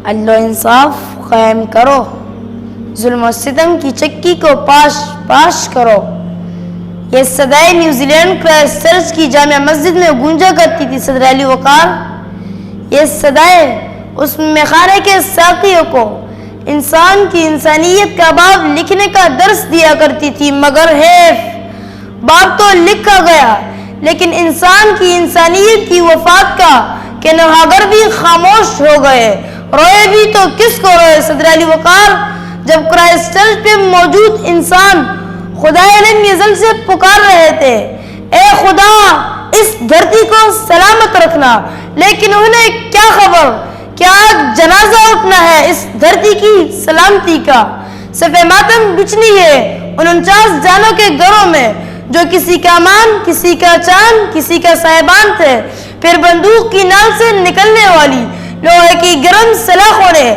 عدل و انصاف قائم کرو، ظلم و ستم کی چکی کو پاش پاش کرو۔ یہ صدائے نیوزی لینڈ کرائسٹ چرچ کی جامع مسجد میں گونجا کرتی تھی صدر علی وقار۔ یہ صدائے اس میخانے کے ساقیوں کو انسان کی انسانیت کا باب لکھنے کا درس دیا کرتی تھی، مگر باب تو لکھا گیا لیکن انسان کی انسانیت کی وفات کا کہ نوحاگر بھی خاموش ہو گئے، روئے بھی تو کس کو روئے صدر علی وقار؟ جب کرائسٹ چرچ پہ موجود انسان خدائے علم ازل سے پکار رہے تھے، اے خدا اس دھرتی کو سلامت رکھنا، لیکن انہیں کیا خبر کہ آج جنازہ اٹھنا ہے اس دھرتی کی سلامتی کا۔ صف ماتم بچھنی ہے ان 49 جانوں کے گھروں میں جو کسی کا مان، کسی کا چاند، کسی کا صاحبان تھے، پھر بندوق کی نال سے نکلنے والی لوہے کی گرم سلاخوں نے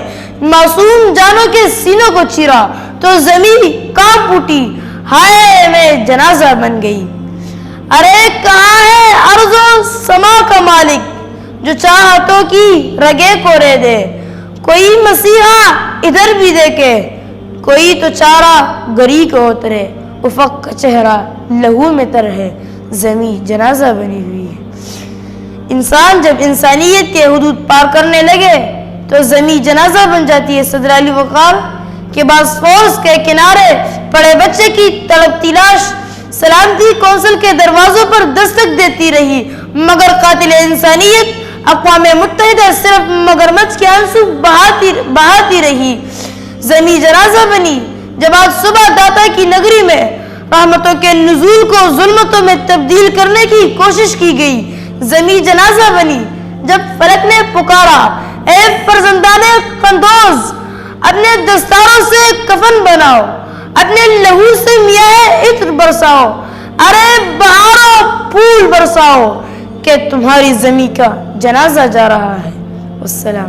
معصوم جانوں کے سینوں کو چیرا تو زمین کانپ اٹھی، ہائے میں جنازہ بن گئی۔ ارے کہاں ہے ارض و سما کا مالک جو چاہتوں کی رگیں کورے دے؟ کوئی مسیحا ادھر بھی دیکھے، کوئی تو چارہ گری کو اترے، افق کا چہرہ لہو میں تر ہے، زمین جنازہ بنی ہوئی ہے۔ انسان جب انسانیت کے حدود پار کرنے لگے تو زمین جنازہ بن جاتی ہے۔ صدر علی وقار کے بعد فورس کے کنارے پڑے بچے کی تڑپتی لاش سلامتی کونسل کے دروازوں پر دستک دیتی رہی، مگر قاتل انسانیت اقوام متحدہ صرف مگرمچھ کے آنسو بہاتی رہی۔ زمین جنازہ بنی جب آج صبح داتا کی نگری میں رحمتوں کے نزول کو ظلمتوں میں تبدیل کرنے کی کوشش کی گئی۔ زمین جنازہ بنی جب فلک نے پکارا، اے فرزندان قندوز اپنے دستاروں سے کفن بناؤ، اپنے لہو سے میاہ عطر برساؤ، ارے بہاروں پھول برساؤ کہ تمہاری زمین کا جنازہ جا رہا ہے۔ والسلام۔